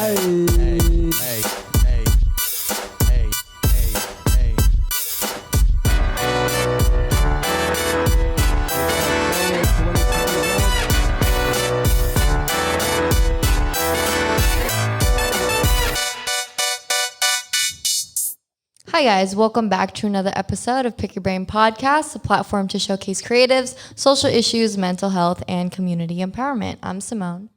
Hi guys, welcome back to another episode of Pick Your Brain Podcast, a platform to showcase creatives, social issues, mental health, and community empowerment. I'm Simone.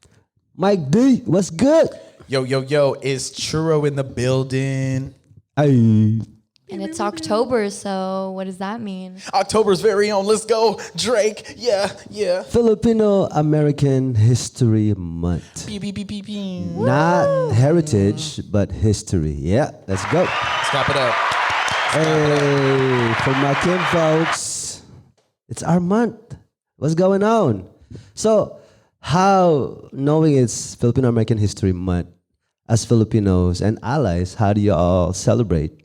Mike D, what's good? Yo, is Churro in the building? Hey. And it's October, so what does that mean? October's very own. Let's go, Drake. Yeah. Filipino-American History Month. Not heritage, but history. Yeah, let's go. Stop it up. Hey, for my Kim folks, it's our month. What's going on? So, how, knowing it's Filipino-American History Month, as Filipinos and allies, how do you all celebrate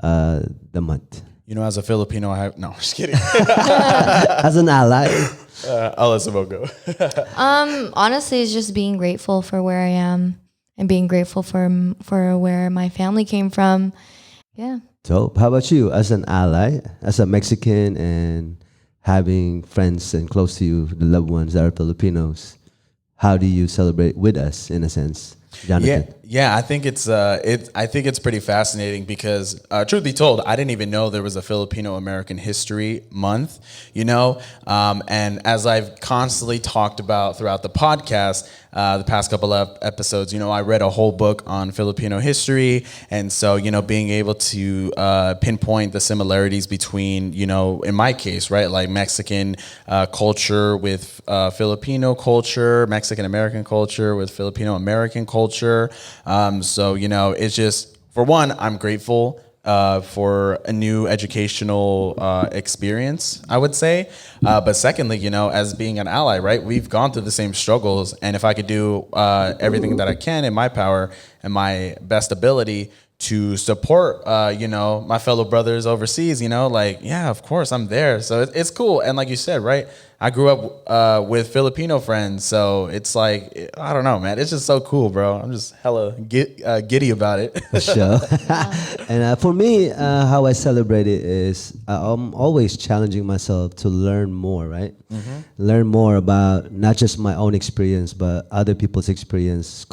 the month? You know, as a Filipino, I'm just kidding. As an ally? I'll let Simone go. Honestly, it's just being grateful for where I am and being grateful for where my family came from. Yeah. Dope. How about you, as an ally, as a Mexican, and having friends and close to you, the loved ones that are Filipinos? How do you celebrate with us, in a sense, Jonathan? Yeah. I think it's pretty fascinating because, truth be told, I didn't even know there was a Filipino-American History Month. You know, and as I've constantly talked about throughout the podcast, the past couple of episodes, you know, I read a whole book on Filipino history, and so, you know, being able to pinpoint the similarities between, you know, in my case, right, like Mexican culture with Filipino culture, Mexican American culture with Filipino American culture. So, you know, it's just, for one, I'm grateful for a new educational experience, I would say. But secondly, you know, as being an ally, right, we've gone through the same struggles. And if I could do everything that I can in my power and my best ability to support, you know, my fellow brothers overseas, you know, like, yeah, of course, I'm there. So it's cool. And like you said, right, I grew up with Filipino friends. So it's like, I don't know, man. It's just so cool, bro. I'm just hella giddy about it. For sure. And for me, how I celebrate it is I'm always challenging myself to learn more, right? Mm-hmm. Learn more about not just my own experience, but other people's experience,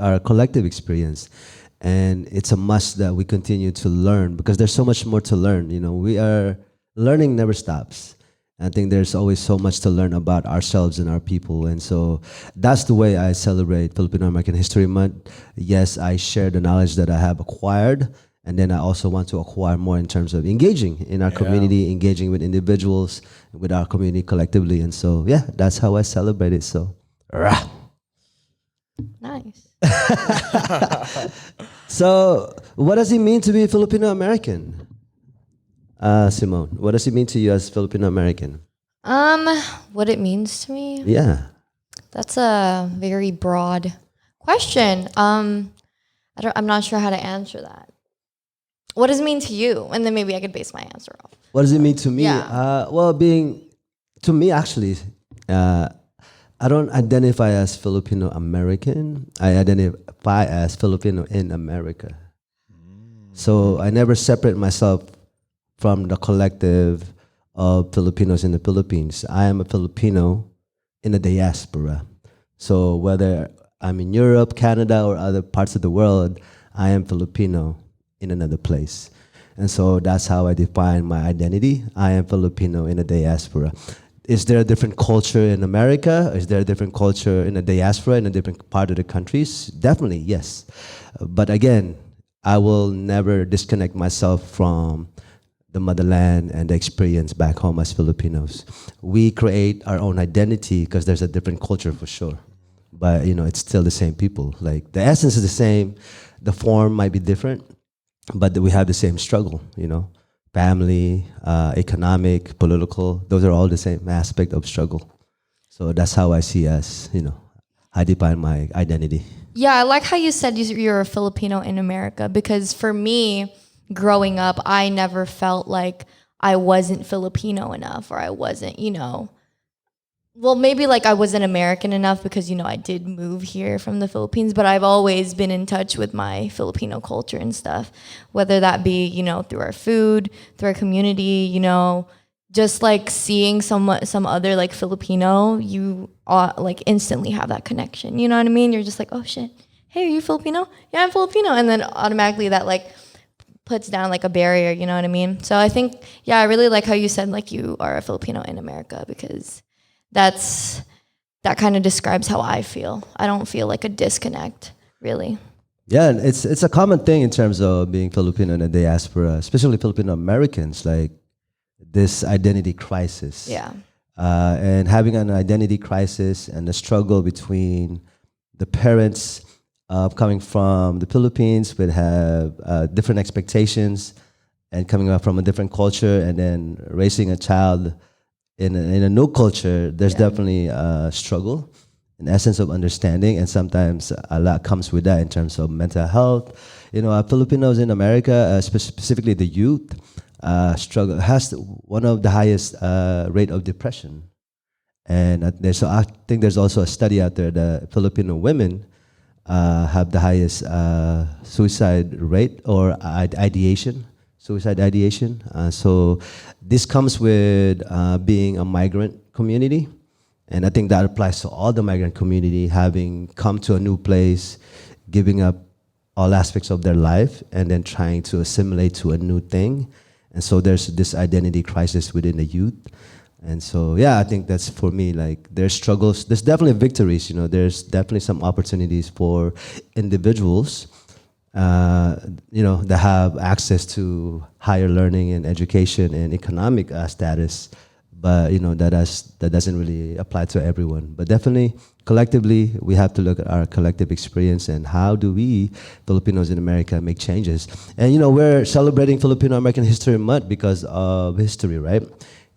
our collective experience. And it's a must that we continue to learn because there's so much more to learn. You know, learning never stops. I think there's always so much to learn about ourselves and our people. And so that's the way I celebrate Filipino-American History Month. Yes, I share the knowledge that I have acquired. And then I also want to acquire more in terms of engaging in our community, engaging with individuals, with our community collectively. And so, yeah, that's how I celebrate it. So, rah. Nice. So, what does it mean to be Filipino-American? Simone, what does it mean to you as Filipino-American? What it means to me? Yeah. That's a very broad question. I'm not sure how to answer that. What does it mean to you? And then maybe I could base my answer off. What does it mean to me? Yeah. To me, actually, I don't identify as Filipino-American. I identify as Filipino in America. So I never separate myself from the collective of Filipinos in the Philippines. I am a Filipino in the diaspora. So whether I'm in Europe, Canada, or other parts of the world, I am Filipino in another place. And so that's how I define my identity. I am Filipino in the diaspora. Is there a different culture in America? Is there a different culture in the diaspora in a different part of the countries? Definitely, yes. But again, I will never disconnect myself from the motherland and the experience back home as Filipinos. We create our own identity because there's a different culture for sure. But, you know, it's still the same people. Like, the essence is the same. The form might be different, but we have the same struggle, you know. Family, economic, political, those are all the same aspect of struggle. So that's how I see us, you know, I define my identity. Yeah, I like how you said you're a Filipino in America, because for me, growing up, I never felt like I wasn't Filipino enough, or I wasn't, you know, well, maybe like I wasn't American enough because, I did move here from the Philippines, but I've always been in touch with my Filipino culture and stuff, whether that be, through our food, through our community, just like seeing some other like Filipino, you like instantly have that connection. You know what I mean? You're just like, oh shit, hey, are you Filipino? Yeah, I'm Filipino. And then automatically that like puts down like a barrier, you know what I mean? So I think, yeah, I really like how you said like you are a Filipino in America, because that kind of describes how I feel. I don't feel like a disconnect, really. Yeah, and it's a common thing in terms of being Filipino in the diaspora, especially Filipino Americans, like this identity crisis. Yeah. And having an identity crisis and the struggle between the parents coming from the Philippines would have different expectations and coming up from a different culture, and then raising a child in a new culture. There's definitely a struggle, an essence of understanding, and sometimes a lot comes with that in terms of mental health. Filipinos in America, specifically the youth, struggle has one of the highest rate of depression. And I think there's also a study out there that Filipino women have the highest suicide rate or suicide ideation. So this comes with being a migrant community. And I think that applies to all the migrant community, having come to a new place, giving up all aspects of their life, and then trying to assimilate to a new thing. And so there's this identity crisis within the youth. And so, yeah, I think that's for me, like, there's struggles. There's definitely victories, there's definitely some opportunities for individuals, that have access to higher learning and education and economic status. But, that doesn't really apply to everyone. But definitely, collectively, we have to look at our collective experience and how do we, Filipinos in America, make changes. And, we're celebrating Filipino-American History Month because of history, right?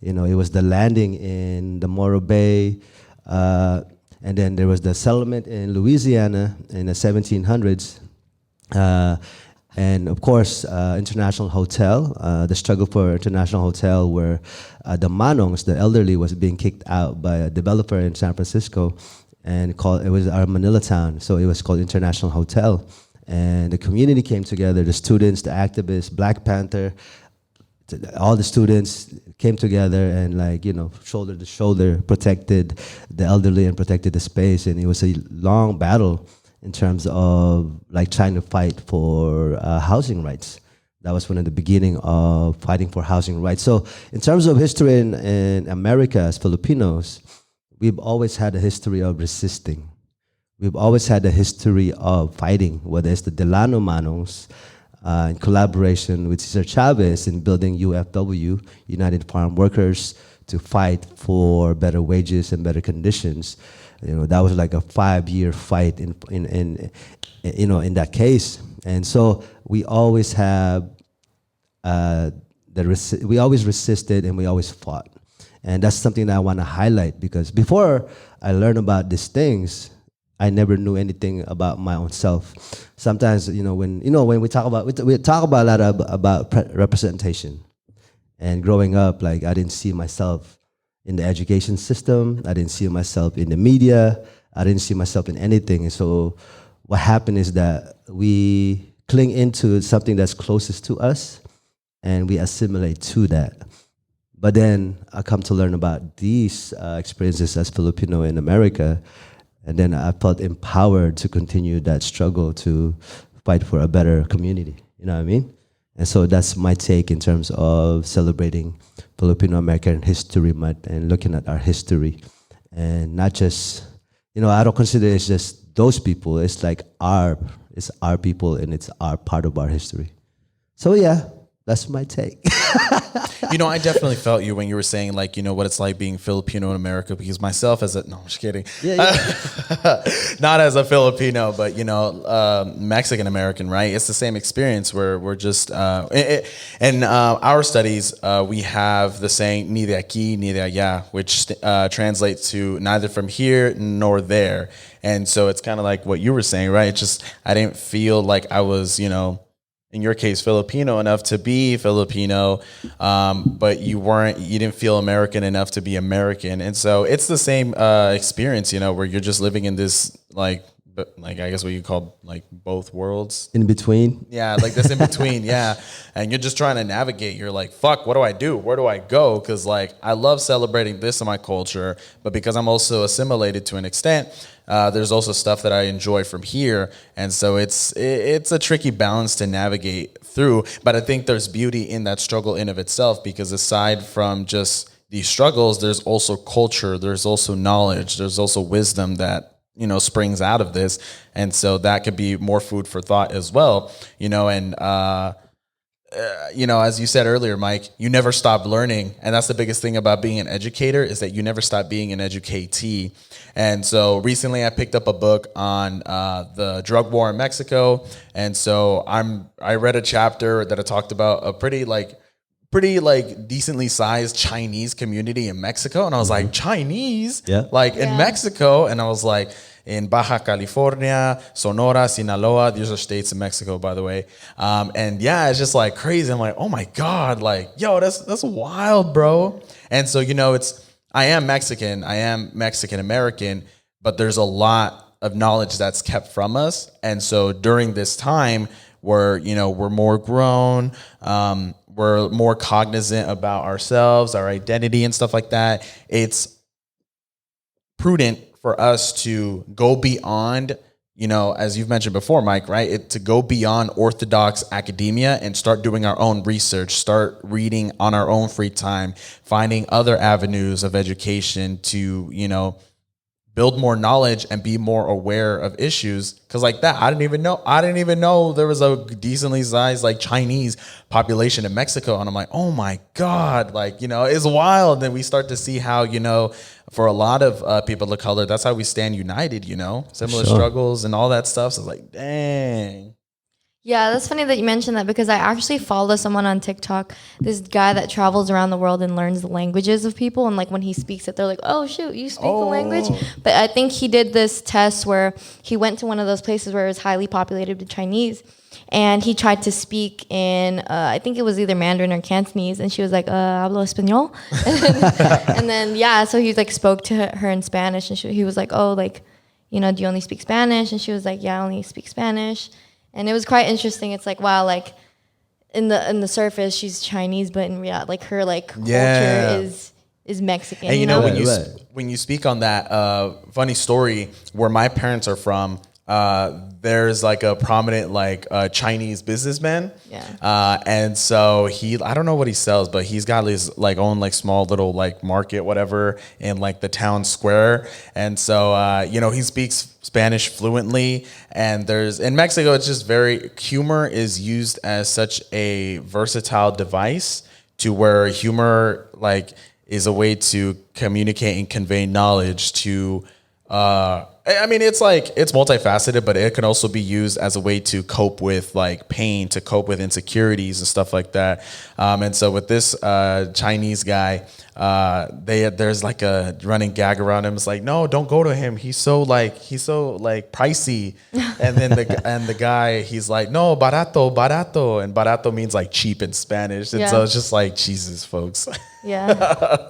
It was the landing in the Morro Bay, and then there was the settlement in Louisiana in the 1700s. And of course, International Hotel, the struggle for International Hotel, where the Manongs, the elderly, was being kicked out by a developer in San Francisco, and it was our Manila town, so it was called International Hotel. And the community came together, the students, the activists, Black Panther, all the students came together and shoulder to shoulder protected the elderly and protected the space. And it was a long battle in terms of trying to fight for housing rights. That was one of the beginning of fighting for housing rights. So in terms of history in America as Filipinos, we've always had a history of resisting. We've always had a history of fighting, whether it's the Delano Manongs, in collaboration with Cesar Chavez in building UFW, United Farm Workers, to fight for better wages and better conditions. That was like a 5-year fight in that case. And so we always have we always resisted and we always fought. And that's something that I want to highlight, because before I learned about these things, I never knew anything about my own self. Sometimes, when we talk about a lot about representation, and growing up, I didn't see myself in the education system. I didn't see myself in the media. I didn't see myself in anything. And so, what happened is that we cling into something that's closest to us, and we assimilate to that. But then I come to learn about these experiences as Filipino in America. And then I felt empowered to continue that struggle to fight for a better community. You know what I mean? And so that's my take in terms of celebrating Filipino-American History Month and looking at our history. And not just, I don't consider it's just those people. It's it's our people, and it's our part of our history. So yeah, that's my take. I definitely felt you when you were saying what it's like being Filipino in America, because myself no, I'm just kidding. Yeah. Not as a Filipino, but Mexican American, right? It's the same experience where we're just in our studies we have the saying ni de aquí ni de allá, which translates to neither from here nor there. And so it's kind of like what you were saying, right? It's just I didn't feel like I was in your case, Filipino enough to be Filipino, but you didn't feel American enough to be American. And so it's the same experience, where you're just living in this like I guess what you call like both worlds. In between? Yeah, like this in between, yeah. And you're just trying to navigate. You're like, fuck, what do I do? Where do I go? Because like I love celebrating this in my culture, but because I'm also assimilated to an extent, there's also stuff that I enjoy from here. And so it's a tricky balance to navigate through. But I think there's beauty in that struggle in of itself, because aside from just these struggles, there's also culture, there's also knowledge, there's also wisdom that springs out of this. And so that could be more food for thought as well, and as you said earlier, Mike, you never stop learning. And that's the biggest thing about being an educator, is that you never stop being an educatee. And so recently I picked up a book on the drug war in Mexico. And so I read a chapter that I talked about a pretty decently sized Chinese community in Mexico. And I was like, Chinese? Yeah. In Mexico? And I was like, in Baja California, Sonora, Sinaloa. These are states in Mexico, by the way. And yeah, it's just like crazy. I'm like, oh my God, like, yo, that's wild, bro. And so, I am Mexican American, but there's a lot of knowledge that's kept from us. And so during this time, we're more grown, we're more cognizant about ourselves, our identity and stuff like that. It's prudent for us to go beyond, as you've mentioned before, Mike, right? To go beyond orthodox academia and start doing our own research, start reading on our own free time, finding other avenues of education to, build more knowledge and be more aware of issues. Cause like that, I didn't even know there was a decently sized like Chinese population in Mexico. And I'm like, oh my God, it's wild. And we start to see how, for a lot of people of color, that's how we stand united, similar struggles and all that stuff. So it's like, dang. Yeah, that's funny that you mentioned that, because I actually follow someone on TikTok, this guy that travels around the world and learns the languages of people. And like when he speaks it, they're like, oh, shoot, you speak the language? But I think he did this test where he went to one of those places where it was highly populated with Chinese. And he tried to speak in, I think it was either Mandarin or Cantonese. And she was like, hablo español? And then, yeah, so he like spoke to her in Spanish. And he was like, oh, like, do you only speak Spanish? And she was like, yeah, I only speak Spanish. And it was quite interesting. It's like, wow, like in the surface she's Chinese, but in reality, like her culture is Mexican. And when you speak on that, funny story, where my parents are from, there's like a prominent Chinese businessman. Yeah. And so I don't know what he sells, but he's got his own small little market, whatever, in the town square. And so, he speaks Spanish fluently. And in Mexico, it's just humor is used as such a versatile device, to where humor is a way to communicate and convey knowledge to, it's multifaceted, but it can also be used as a way to cope with pain, to cope with insecurities and stuff like that. And so with this Chinese guy, there's a running gag around him. It's like, no, don't go to him. He's so pricey. And then the guy, he's like, no, barato. And barato means cheap in Spanish. And so it's just like, Jesus, folks. Yeah.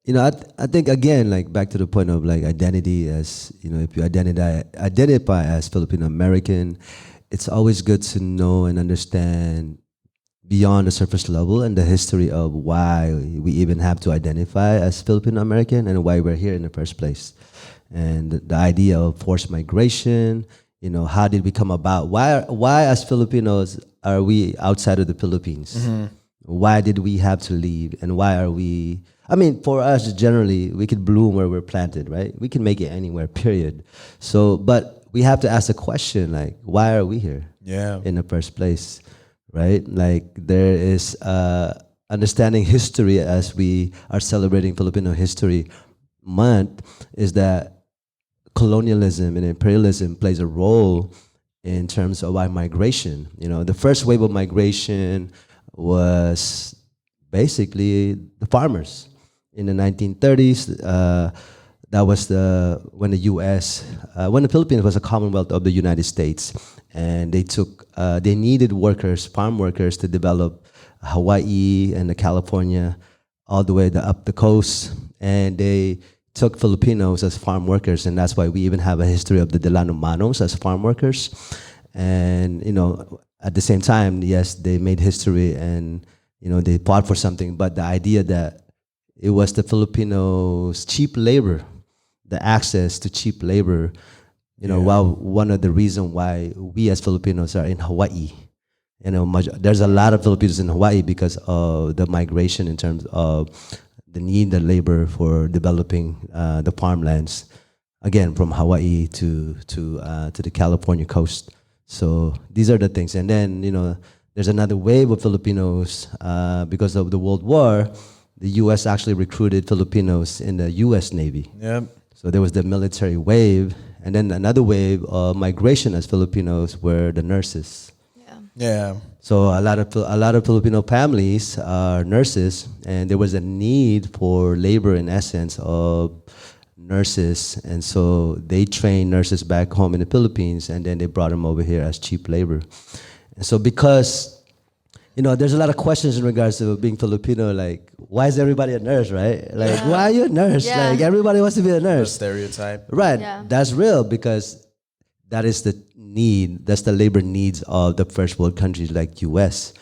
I think again, back to the point of identity, as if you identify as Filipino-American, it's always good to know and understand beyond the surface level and the history of why we even have to identify as Filipino-American and why we're here in the first place. And the idea of forced migration, how did we come about? Why as Filipinos are we outside of the Philippines? Mm-hmm. Why did we have to leave? And why are we... for us, generally, we could bloom where we're planted, right? We can make it anywhere, period. So, but we have to ask the question, why are we here? Yeah. In the first place, right? There is understanding history, as we are celebrating Filipino History Month, is that colonialism and imperialism plays a role in terms of our migration. The first wave of migration was basically the farmers. In the 1930s, that was when the U.S. When the Philippines was a Commonwealth of the United States, and they needed farm workers to develop Hawaii and the California, all the way up the coast, and they took Filipinos as farm workers, and that's why we even have a history of the Delano Manos as farm workers. And at the same time, yes, they made history, and they fought for something. But the idea that it was the Filipinos' cheap labor, the access to cheap labor, while one of the reasons why we as Filipinos are in Hawaii. There's a lot of Filipinos in Hawaii because of the migration in terms of the need of labor for developing the farmlands, again from Hawaii to the California coast. So these are the things, and then there's another wave of Filipinos because of the World War. The U.S. actually recruited Filipinos in the U.S. Navy. Yep. So there was the military wave, and then another wave of migration as Filipinos were the nurses. Yeah. So a lot of Filipino families are nurses, and there was a need for labor in essence of nurses, and so they trained nurses back home in the Philippines, and then they brought them over here as cheap labor. And so because there's a lot of questions in regards to being Filipino, like why is everybody a nurse, right? Like why are you a nurse? Yeah. Like everybody wants to be a The nurse. stereotype. Right. Yeah. That's real because that is the need. That's the labor needs of the first world countries like U.S.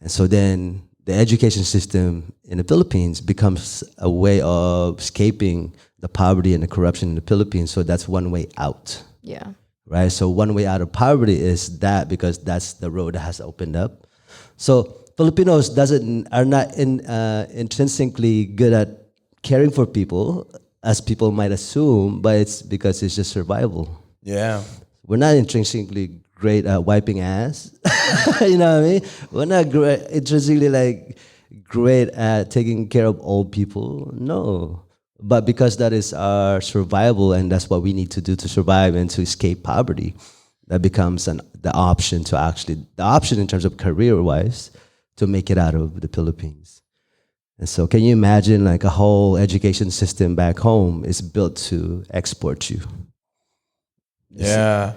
And so then the education system in the Philippines becomes a way of escaping the poverty and the corruption in the Philippines. So that's one way out. Yeah. Right. So one way out of poverty is that, because that's the road that has opened up. So Filipinos are not intrinsically good at caring for people, as people might assume, but it's because it's just survival. Yeah. We're not intrinsically great at wiping ass. You know what I mean? We're not intrinsically great at taking care of old people. No. But because that is our survival, and that's what we need to do to survive and to escape poverty, that becomes the option in terms of career-wise to make it out of the Philippines. And so can you imagine a whole education system back home is built to export you? Yeah,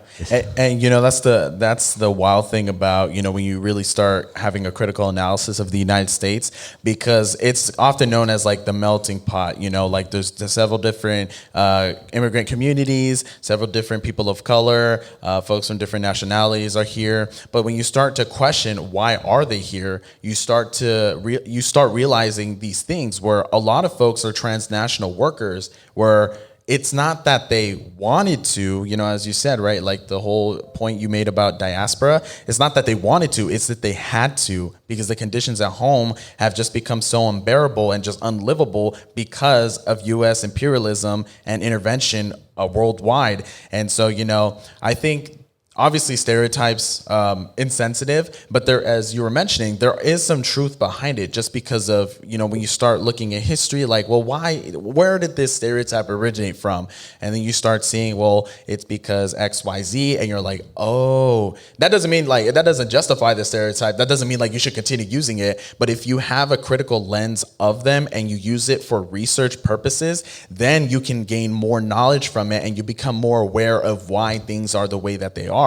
and that's the wild thing about when you really start having a critical analysis of the United States, because it's often known as the melting pot. There's several different immigrant communities, several different people of color, folks from different nationalities are here. But when you start to question why are they here, you start realizing these things where a lot of folks are transnational workers, where it's not that they wanted to, as you said, right? Like the whole point you made about diaspora, it's not that they wanted to, it's that they had to, because the conditions at home have just become so unbearable and just unlivable because of U.S. imperialism and intervention worldwide. And so, I think obviously stereotypes insensitive, but there, as you were mentioning, there is some truth behind it, just because of when you start looking at history, where did this stereotype originate from? And then you start seeing, well, it's because XYZ, and you're like, oh, that doesn't mean that doesn't justify the stereotype, that doesn't mean you should continue using it. But if you have a critical lens of them and you use it for research purposes, then you can gain more knowledge from it, and you become more aware of why things are the way that they are.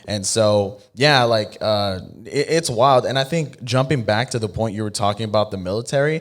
And so, it's wild. And I think jumping back to the point you were talking about the military,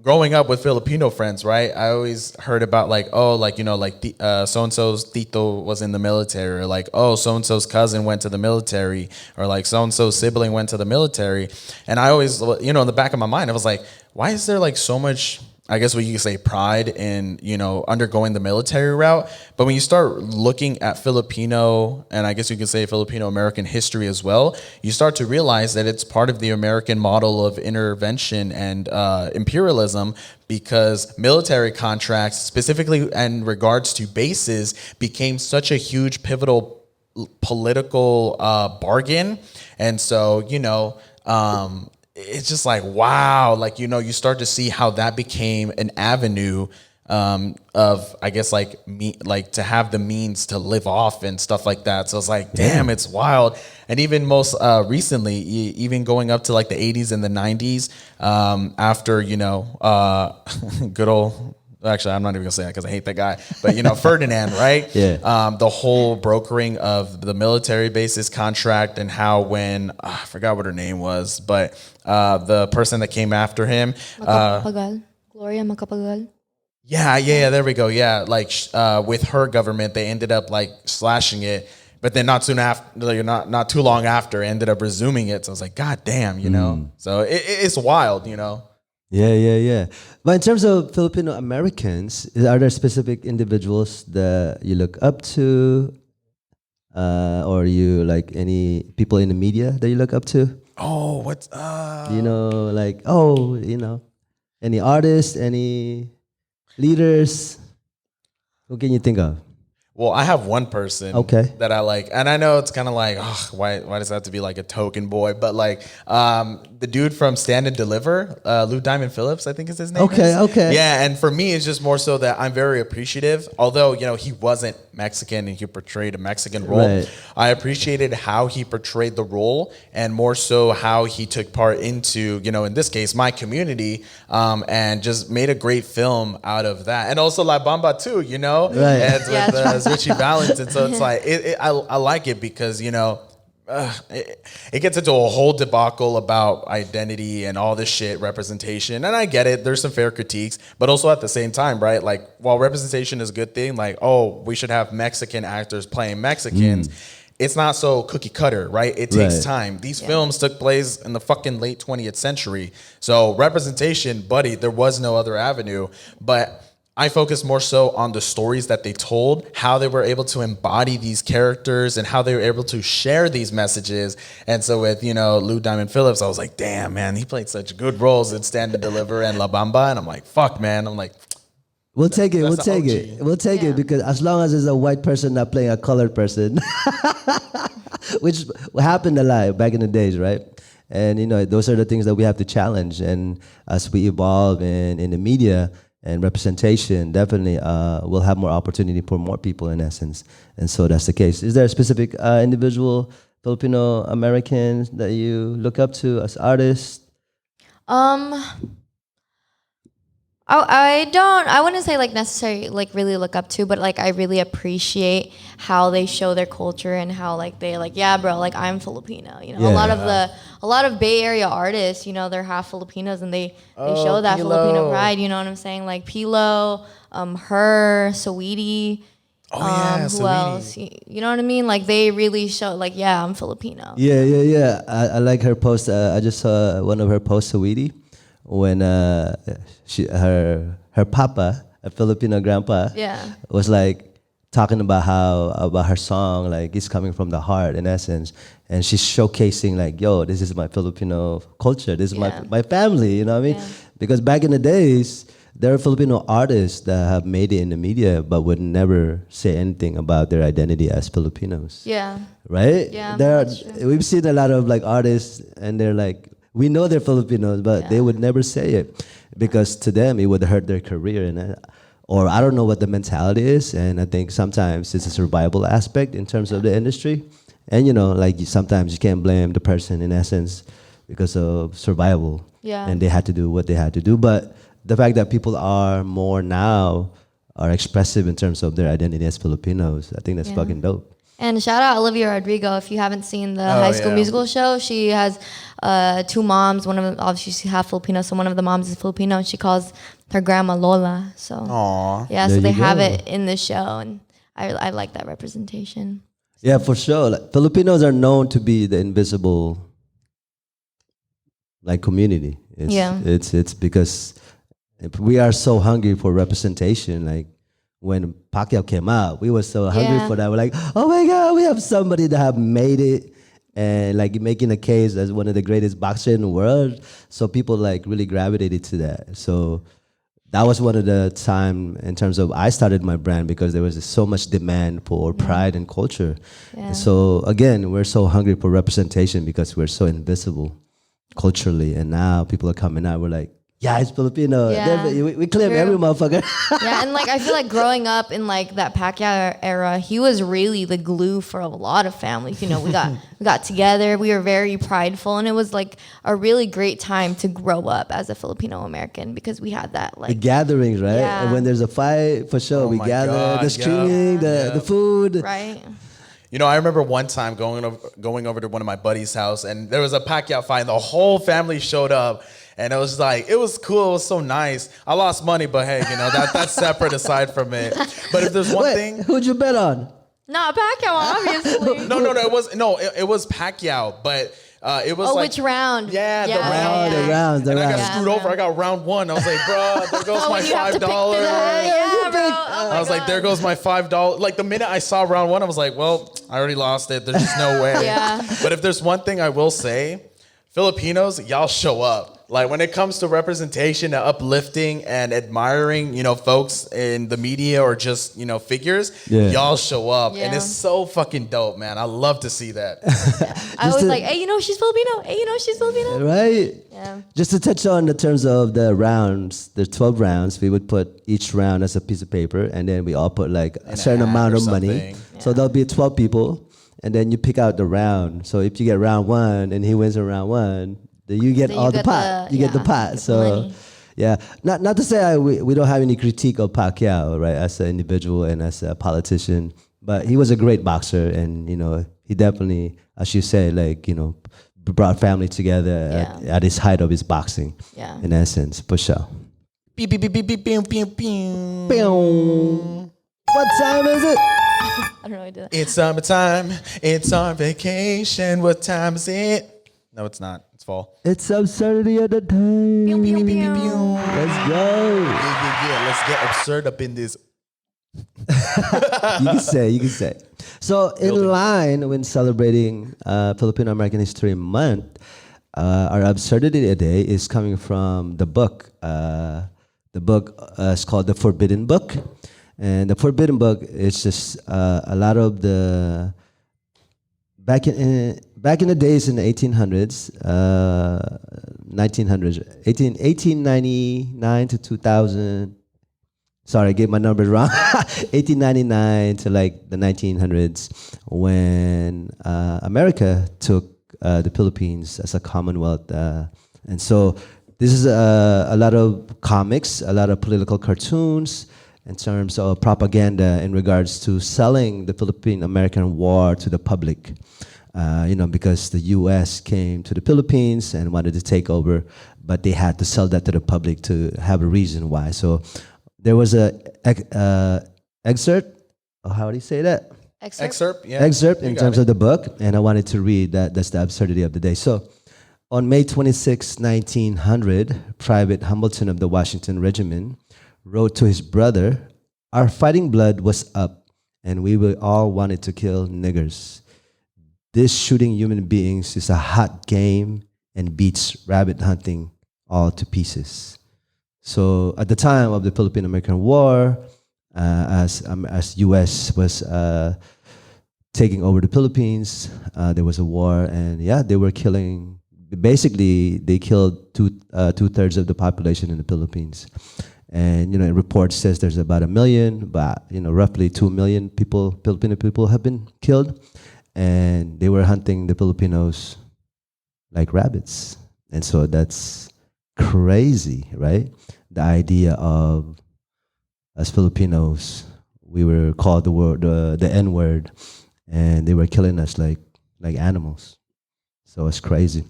growing up with Filipino friends, right? I always heard about so-and-so's tito was in the military, or so-and-so's cousin went to the military, or so-and-so's sibling went to the military. And I always, in the back of my mind, I was like, why is there so much, I guess what you could say, pride in, undergoing the military route? But when you start looking at Filipino, and I guess you could say Filipino-American history as well, you start to realize that it's part of the American model of intervention and imperialism, because military contracts, specifically in regards to bases, became such a huge pivotal political bargain. And so, it's just wow, you start to see how that became an avenue of, I guess, to have the means to live off and stuff like that. So it's damn, it's wild. And even most recently, even going up to the 80s and the 90s, after, good old Actually, I'm not even gonna say that because I hate that guy. But Ferdinand, right? Yeah. The whole brokering of the military bases contract and how when I forgot what her name was, but the person that came after him, Macapagal. Gloria Macapagal. yeah, there we go. Yeah, like with her government, they ended up like slashing it, but then not soon after, like, not too long after, ended up resuming it. So I was like, God damn, So it's wild, Yeah. But in terms of Filipino Americans, are there specific individuals that you look up to, or you like any people in the media that you look up to? Oh, what's Any artists, any leaders? Who can you think of? Well, I have one person that I like, and I know it's kind of like, oh, why does that have to be like a token boy? But like the dude from Stand and Deliver, Lou Diamond Phillips, I think is his name. Okay. Yeah, and for me, it's just more so that I'm very appreciative. Although he wasn't Mexican and he portrayed a Mexican role, Right. I appreciated how he portrayed the role, and more so how he took part into in this case my community, and just made a great film out of that, and also La Bamba too, Right. and with Richie Valens, and so it's like I like it because it gets into a whole debacle about identity and all this shit, representation, and I get it. There's some fair critiques, but also at the same time, right? Like while representation is a good thing, like we should have Mexican actors playing Mexicans. It's not so cookie cutter, right? It takes time. These films took place in the fucking late 20th century, so representation, buddy, there was no other avenue, but I focus more so on the stories that they told, how they were able to embody these characters, and how they were able to share these messages. And so with, Lou Diamond Phillips, I was like, damn, man, he played such good roles in Stand and Deliver and La Bamba. And I'm like, fuck, man. I'm like, we'll take it. That's We'll take the it. We'll take it because as long as it's a white person not playing a colored person, which happened a lot back in the days, right? And those are the things that we have to challenge. And as we evolve in the media and representation, definitely we'll have more opportunity for more people in essence. And so that's the case. Is there a specific individual Filipino Americans that you look up to as artists? I wouldn't say like necessarily like really look up to, but like I really appreciate how they show their culture and how like they like, yeah, bro, like I'm Filipino. A lot of Bay Area artists, they're half Filipinos and they show that Pilo. Filipino pride. You know what I'm saying? Like Pilo, her, Saweetie. Who Saweetie. else? You know what I mean? Like they really show like, yeah, I'm Filipino. Yeah. I like her post. I just saw one of her posts, Saweetie, when her papa, a Filipino grandpa, was like talking about about her song, like it's coming from the heart in essence, and she's showcasing like, yo, this is my Filipino culture, this is my family, you know what I mean? Yeah. Because back in the days, there are Filipino artists that have made it in the media but would never say anything about their identity as Filipinos. Yeah. Right? Yeah, that's true. We've seen a lot of like artists and they're like, we know they're Filipinos, but they would never say it because to them it would hurt their career, or I don't know what the mentality is. And I think sometimes it's a survival aspect in terms of the industry, and sometimes you can't blame the person in essence because of survival. Yeah. And they had to do what they had to do, but the fact that people are more now are expressive in terms of their identity as Filipinos, I think that's fucking dope. And shout out Olivia Rodrigo. If you haven't seen the High School Musical show, she has two moms. One of them, obviously, she's half Filipino, so one of the moms is Filipino, and she calls her grandma Lola. So, aww. So they have it in the show, and I like that representation. Yeah, for sure. Like, Filipinos are known to be the invisible, like community. It's because we are so hungry for representation. Like when Pacquiao came out, we were so hungry for that. We're like, oh my God, we have somebody that have made it and like making a case as one of the greatest boxers in the world. So people like really gravitated to that. So that was one of the time in terms of I started my brand because there was so much demand for pride and culture. Yeah. And so again, we're so hungry for representation because we're so invisible culturally. And now people are coming out. We're like, yeah, it's Filipino. Yeah. We claim True. every motherfucker. Yeah, and like I feel like growing up in like that Pacquiao era, he was really the glue for a lot of families. You know, we got together, we were very prideful, and it was like a really great time to grow up as a Filipino American because we had that The like gatherings, right? Yeah. And when there's a fight, for sure, Oh we my gather, God, the streaming, the food. right. You know, I remember one time going over to one of my buddy's house, and there was a Pacquiao fight, and the whole family showed up, and it was like, it was cool, it was so nice. I lost money, but hey, you know, that's separate aside from it. But if there's one Wait, thing, who'd you bet on? Not Pacquiao, obviously. no, it was Pacquiao, but it was Oh, like which round? Yeah, the round. Oh, the rounds, the And I got rounds. screwed over. I got round one. I was like, bro, there goes Oh, my when you have to pick $5. yeah, bro. Oh my I was like, God. there goes my $5. Like the minute I saw round one, I was like, well, I already lost it. There's just no way. Yeah. But if there's one thing I will say, Filipinos, y'all show up. Like when it comes to representation and uplifting and admiring, you know, folks in the media or just, you know, figures, y'all show up. And Yeah. it's so fucking dope, man. I love to see that. I was to- like, hey, you know she's Filipino. Hey, you know she's Filipino. Right? Yeah. Just to touch on the terms of the rounds, there's 12 rounds. We would put each round as a piece of paper, and then we all put like a certain hat amount or of money. something. So there'll be 12 people, and then you pick out the round. So if you get round one and he wins in round one, then you get Then all you the get pot. the- You get the yeah, pot. you get the So money. yeah, not to say we don't have any critique of Pacquiao, right, as an individual and as a politician, but he was a great boxer, and you know he definitely, as you said, like you know, brought family together Yeah. at his height of his boxing. Yeah. In essence, for sure. Beep, beep, beep, beep, beep, beep, beep, beep. What time is it? I don't know how I did that. It's summertime. It's on vacation. What time is it? No, it's not. It's fall. It's absurdity of the day. Pew, pew, pew. Let's go. Yeah. Let's get absurd up in this. You can say. So in line when celebrating Filipino-American History Month, our absurdity today is coming from the book. The book is called The Forbidden Book. And The Forbidden Book is just a lot of the... Back in the days in the 1800s, 1899 to 2000. Sorry, I gave my numbers wrong. 1899 to like the 1900s, when America took the Philippines as a Commonwealth, and so this is a lot of comics, a lot of political cartoons in terms of propaganda in regards to selling the Filipino-American War to the public. You know, because the U.S. came to the Philippines and wanted to take over, but they had to sell that to the public to have a reason why. So there was a excerpt, or how do you say that? Excerpt, yeah. Excerpt You in got terms it. of the book, and I wanted to read that. That's the absurdity of the day. So on May 26, 1900, Private Hambleton of the Washington Regiment wrote to his brother, "Our fighting blood was up, and we were all wanted to kill niggers. This shooting human beings is a hot game and beats rabbit hunting all to pieces." So at the time of the Filipino-American War, as U.S. was taking over the Philippines, there was a war, and yeah, they were killing. Basically, they killed two-thirds of the population in the Philippines. And you know, report says there's about 1 million, but you know, roughly 2 million people, Filipino people, have been killed, and they were hunting the Filipinos like rabbits. And so that's crazy, right? The idea of, as Filipinos, we were called the N word, and they were killing us like animals. So it's crazy.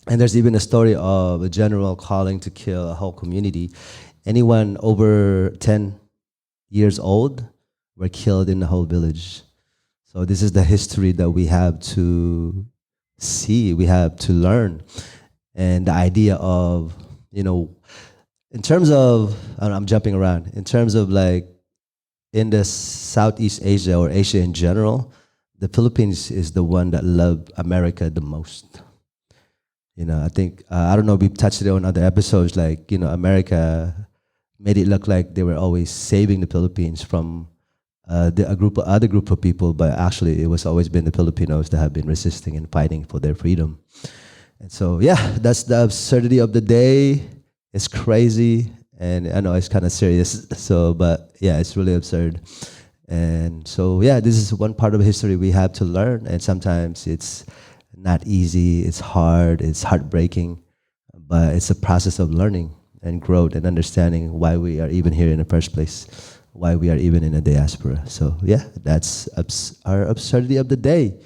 And there's even a story of a general calling to kill a whole community. Anyone over 10 years old were killed in the whole village. So this is the history that we have to see, we have to learn. And the idea of, you know, in terms of, I'm jumping around, in terms of like in the Southeast Asia or Asia in general, the Philippines is the one that loved America the most. You know, I think, I don't know, we've touched it on other episodes, like, you know, America made it look like they were always saving the Philippines from other group of people, but actually it was always been the Filipinos that have been resisting and fighting for their freedom. And so, yeah, that's the absurdity of the day. It's crazy, and I know it's kind of serious. So, but yeah, it's really absurd. And so, yeah, this is one part of history we have to learn, and sometimes it's not easy. It's hard. It's heartbreaking, but it's a process of learning and growth and understanding why we are even here in the first place, why we are even in a diaspora. So yeah, that's our absurdity of the day.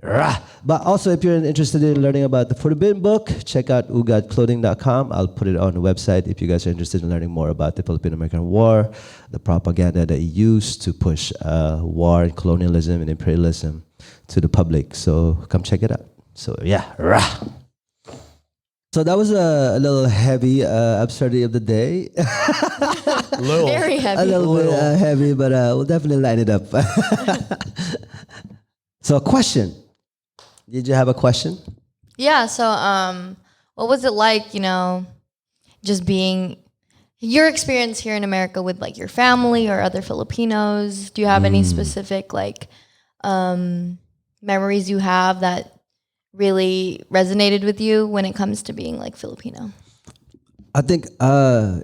Rah! But also, if you're interested in learning about the Forbidden Book, check out ugatclothing.com. I'll put it on the website if you guys are interested in learning more about the Filipino-American War, the propaganda that he used to push war and colonialism and imperialism to the public. So come check it out. So yeah, rah! So that was a little heavy absurdity of the day. Very heavy. A little bit heavy, but we'll definitely line it up. So, question. Did you have a question? Yeah. So, what was it like, just being your experience here in America with like your family or other Filipinos? Do you have any specific like memories you have that really resonated with you when it comes to being like Filipino? I think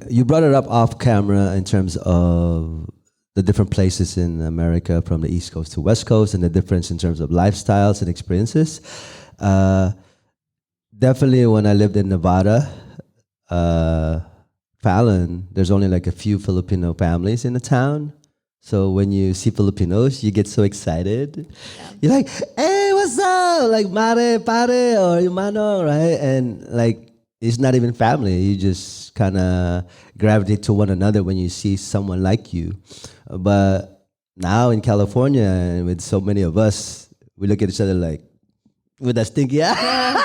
you brought it up off camera in terms of the different places in America from the East Coast to West Coast and the difference in terms of lifestyles and experiences. Definitely when I lived in Nevada, Fallon, there's only like a few Filipino families in the town. So when you see Filipinos, you get so excited. Yeah. You're like, hey, what's up? Like, mare, pare, or hermano, right? And like, it's not even family. You just kind of gravitate to one another when you see someone like you. But now in California, and with so many of us, we look at each other like, with that stinky eye.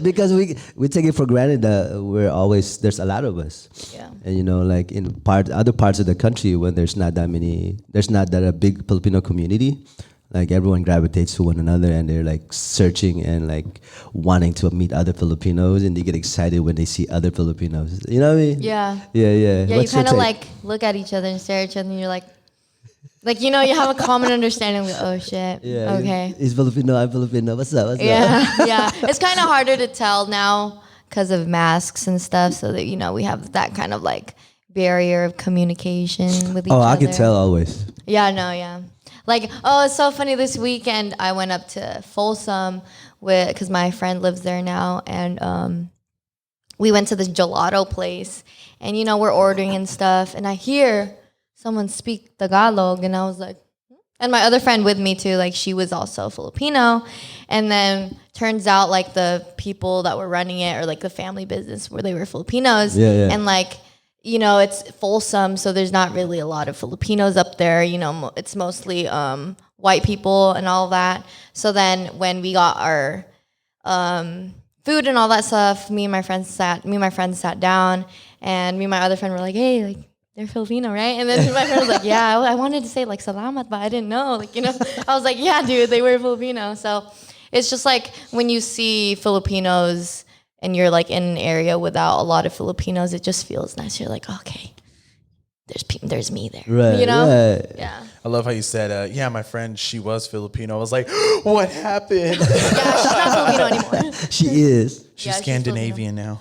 Because we take it for granted that there's a lot of us. Yeah. And like in other parts of the country when there's not that a big Filipino community, like everyone gravitates to one another and they're like searching and like wanting to meet other Filipinos and they get excited when they see other Filipinos. You know what I mean? Yeah. Yeah. Yeah, you kind of like look at each other and stare at each other and you're like, you have a common understanding. Like, oh shit. Yeah. Okay. He's Filipino. I'm Filipino. What's up? Yeah. It's kind of harder to tell now because of masks and stuff. So that we have that kind of like barrier of communication with each other. Oh, I can tell always. Yeah. No. Yeah. Like, it's so funny. This weekend I went up to Folsom because my friend lives there now, and we went to this gelato place, and we're ordering and stuff, and I hear someone speak Tagalog, and I was like, and my other friend with me too, like she was also Filipino, and then turns out like the people that were running it or like the family business where they were Filipinos, and like it's Folsom, so there's not really a lot of Filipinos up there. It's mostly white people and all that. So then when we got our food and all that stuff, me and my friends sat down, and me and my other friend were like, hey, like, they're Filipino, right? And then my friend was like, yeah, I wanted to say like salamat, but I didn't know. Like, I was like, yeah, dude, they were Filipino. So it's just like when you see Filipinos and you're like in an area without a lot of Filipinos, it just feels nice. You're like, okay, there's me there. Right. Right. Yeah. I love how you said, my friend, she was Filipino. I was like, what happened? Yeah, she's not Filipino anymore. She is. She's Scandinavian now.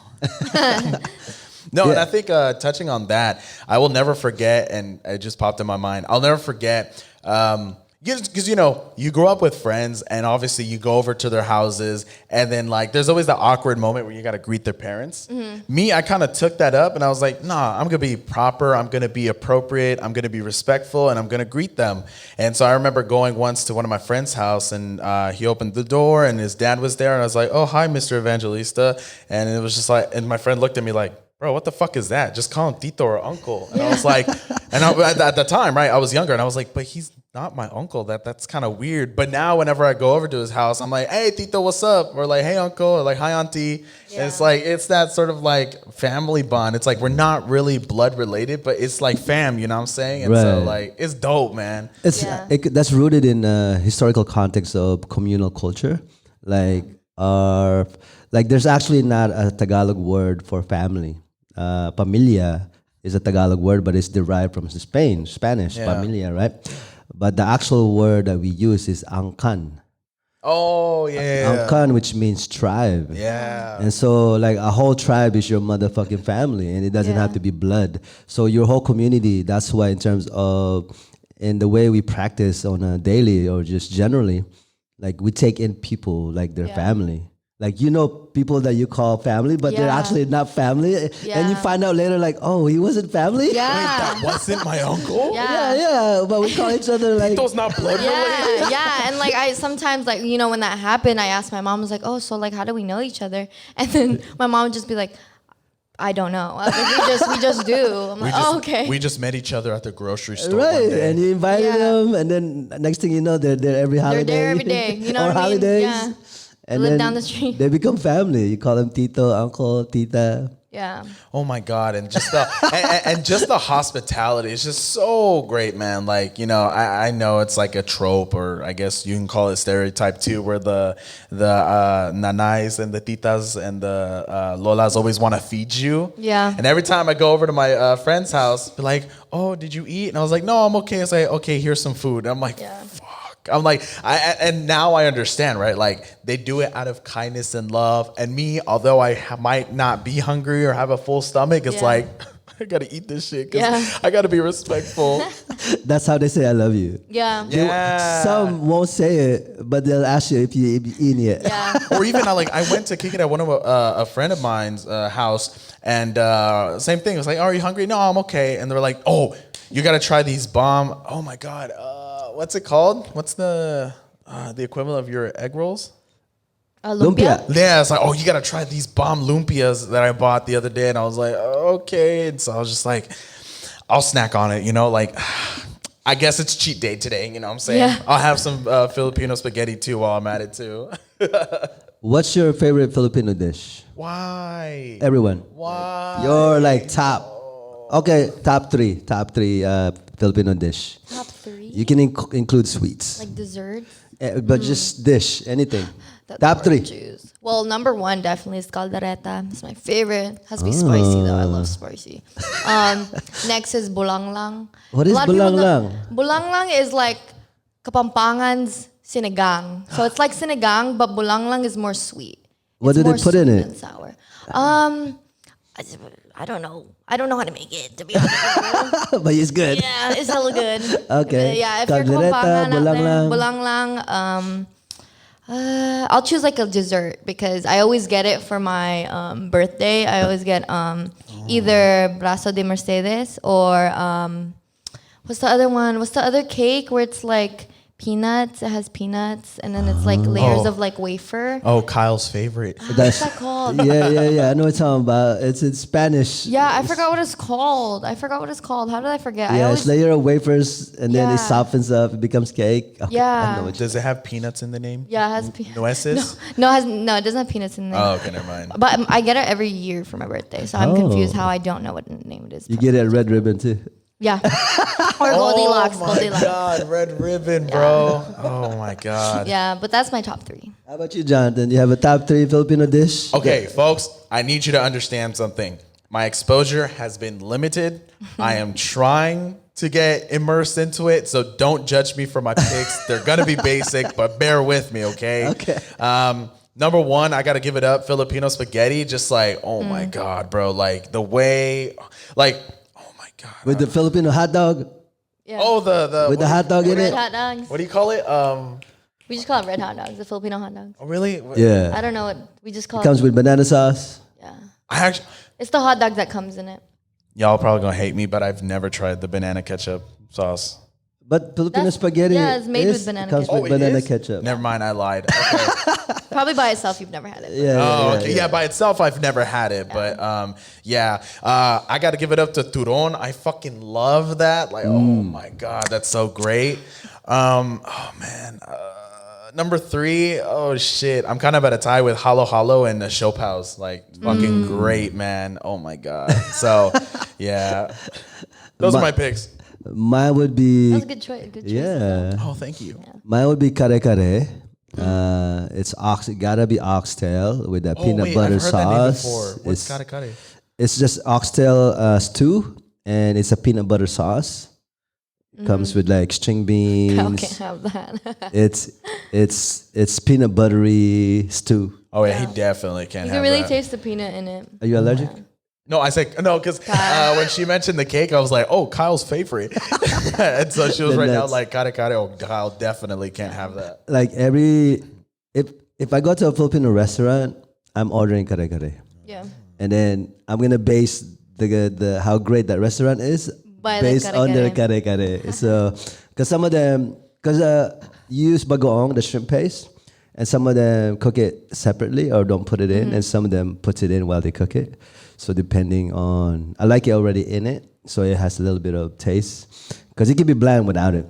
No, and I think touching on that, I will never forget, and it just popped in my mind, I'll never forget, because, you grow up with friends, and obviously you go over to their houses, and then, like, there's always that awkward moment where you got to greet their parents. Mm-hmm. Me, I kind of took that up, and I was like, nah, I'm going to be proper, I'm going to be appropriate, I'm going to be respectful, and I'm going to greet them. And so I remember going once to one of my friend's house, and he opened the door, and his dad was there, and I was like, oh, hi, Mr. Evangelista. And it was just like, and my friend looked at me like, bro, what the fuck is that? Just call him Tito or uncle. And I was like, at the time, right, I was younger, and I was like, but he's not my uncle. That's kind of weird. But now whenever I go over to his house, I'm like, hey, Tito, what's up? Or like, hey, uncle, or like, hi, auntie. Yeah. And it's like, it's that sort of like family bond. It's like, we're not really blood related, but it's like fam, you know what I'm saying? And so like, it's dope, man. That's rooted in historical context of communal culture. Like, there's actually not a Tagalog word for family. Pamilya is a Tagalog word, but it's derived from Spanish, familia, right? But the actual word that we use is angkan. Oh yeah. Angkan, which means tribe. Yeah. And so, like, a whole tribe is your motherfucking family, and it doesn't have to be blood. So your whole community. That's why, in terms of, in the way we practice on a daily or just generally, like, we take in people like their family. Like, people that you call family, but they're actually not family. And you find out later, like, oh, he wasn't family? Wait, that wasn't my uncle? Yeah. But we call each other like... Those not blood related? Yeah. And like, I sometimes, like, when that happened, I asked my mom, I was like, oh, so like, how do we know each other? And then my mom would just be like, I don't know. I was like, we just do. I'm like, oh, okay. We just met each other at the grocery store Right, one day. and you invited them, and then next thing you know, they're there every holiday. They're there every day. You know or what I mean? holidays. Yeah. And Live then down the street. They become family. You call them Tito, Uncle, Tita. Yeah. Oh my God. And just the and just the hospitality is just so great, man. Like, I know it's like a trope, or I guess you can call it stereotype too, where the nanais and the titas and the lolas always want to feed you. Yeah. And every time I go over to my friend's house, be like, oh, did you eat? And I was like, no, I'm okay. It's like, okay, here's some food. And I'm like, fuck. I'm like, and now I understand, right? Like, they do it out of kindness and love. And me, although I might not be hungry or have a full stomach, it's like, I gotta eat this shit because I gotta be respectful. That's how they say I love you. Yeah. Some won't say it, but they'll ask you if you eat it. Yeah. Or even I went to kick it at one of a friend of mine's house, and same thing. It was like, are you hungry? No, I'm okay. And they were like, oh, you gotta try these bomb. Oh my God. What's it called? What's the equivalent of your egg rolls? Lumpia. Yeah, it's like, oh, you gotta try these bomb lumpias that I bought the other day, and I was like, okay. And so I was just like, I'll snack on it, like, I guess it's cheat day today, you know what I'm saying? Yeah. I'll have some Filipino spaghetti too while I'm at it too. What's your favorite Filipino dish? Why? Everyone. Why? You're like top. Okay, top three Filipino dish. Top 3. You can include sweets. Like desserts. But just dish, anything. That's Top hard to 3. choose. Well, number 1 definitely is caldereta. It's my favorite. Has to be spicy though. I love spicy. Next is bulanglang. What is A lot of people bulanglang? Bulanglang is like Kapampangan's sinigang. So it's like sinigang, but bulanglang is more sweet. What It's do they more put in sweet it? than sour. I don't know. I don't know how to make it, to be honest with you. But it's good. Yeah, it's hella good. Okay. If you're Caldereta, Kapampangan out there, bulanglang. bulanglang. I'll choose like a dessert because I always get it for my birthday. I always get either brazo de Mercedes or what's the other one? What's the other cake where it's like peanuts? It has peanuts and then it's like layers of like wafer. Oh, Kyle's favorite. What's that called? Yeah. I know what you're talking about. It's in Spanish. Yeah, I forgot what it's called. How did I forget? Yeah, it's layer of wafers and then it Yeah. softens up. It becomes cake. Okay, Yeah. I know what Does it have peanuts in the name? Yeah, it has peanuts. Nueces? No, it doesn't have peanuts in there. Oh, okay, never mind. But I get it every year for my birthday, so I'm Oh. confused how I don't know what name it is. You get it at Red Ribbon too. Yeah. Or Goldilocks. Oh my God, red ribbon, bro. Oh my God. Yeah, but that's my top 3. How about you, Jonathan? You have a top 3 Filipino dish? Okay, folks, I need you to understand something. My exposure has been limited. I am trying to get immersed into it, so don't judge me for my picks. They're gonna be basic, but bear with me, okay? Okay. Number 1, I gotta give it up, Filipino spaghetti. Just like, oh my God, bro. Like the way, like, oh my God. With the Filipino hot dog? Yeah. Oh, the With the hot dog in red it? hot dogs. what do you call it? We just call it red hot dogs, the Filipino hot dogs. Oh, really? Yeah. I don't know what we just call Comes it. with banana sauce. Yeah. I actually, It's the hot dog that comes in it. y'all probably gonna hate me, but I've never tried the banana ketchup sauce. But Filipino That's- spaghetti yeah, it's made with banana comes ketchup. with Oh, it banana is? ketchup. Never mind, I lied. Okay. Probably by itself, you've never had it. Yeah, Oh, okay. Yeah, by itself, I've never had it. But I got to give it up to Turon. I fucking love that. Like, oh my God, that's so great. Oh man. Number 3, oh shit. I'm kind of at a tie with Halo Halo and Showpals. Like, fucking great, man. Oh my God. So, yeah. Those are my picks. Mine would be... That was a good choice. Good choice. Yeah. Oh, thank you. Mine would be kare kare. It gotta be oxtail with that peanut butter I've heard that name sauce. before. What's kare kare? It's just oxtail stew, and it's a peanut butter sauce. It comes with like string beans. Kyle can't have that. It's peanut buttery stew. Oh yeah, he definitely can't You have can really that. taste the peanut in it. Are you allergic? No, I said no because when she mentioned the cake, I was like, "Oh, Kyle's favorite," and so she was Then right now that's- like, "Kare." Oh, Kyle definitely can't have that. Like if I go to a Filipino restaurant, I'm ordering kare kare, Yeah. and then I'm gonna base the how great that restaurant is By the based on their kare-kare. kare kare. So because some of them you use bagoong, the shrimp paste, and some of them cook it separately or don't put it in, and some of them puts it in while they cook it. So depending on, I like it already in it, so it has a little bit of taste. Because it can be bland without it.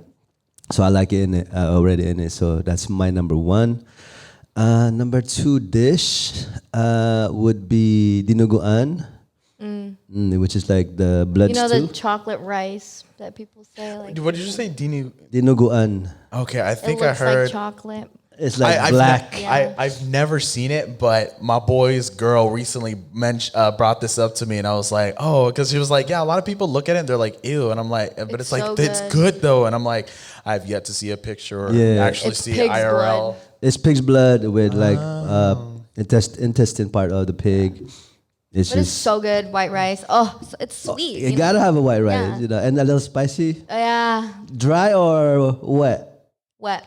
So I like it in it already in it. So that's my number one. Number two dish would be dinuguan, which is like the blood You know stew. the chocolate rice that people say, like What did you say, Dini? Dinuguan. Okay, I it think I looks heard. like chocolate. It's like I've black. I've never seen it, but my boy's girl recently brought this up to me, and I was like, oh, because she was like, yeah, a lot of people look at it and they're like, ew, and I'm like, but it's like so it's good. good though, and I'm like, I've yet to see a picture or Yeah. actually It's see pig's IRL. blood. It's pig's blood with like intestine part of the pig. It's But it's just so good. White rice. Oh, it's sweet. you gotta have a white rice, Yeah. you know, and a little spicy. Yeah. Dry or wet? Wet.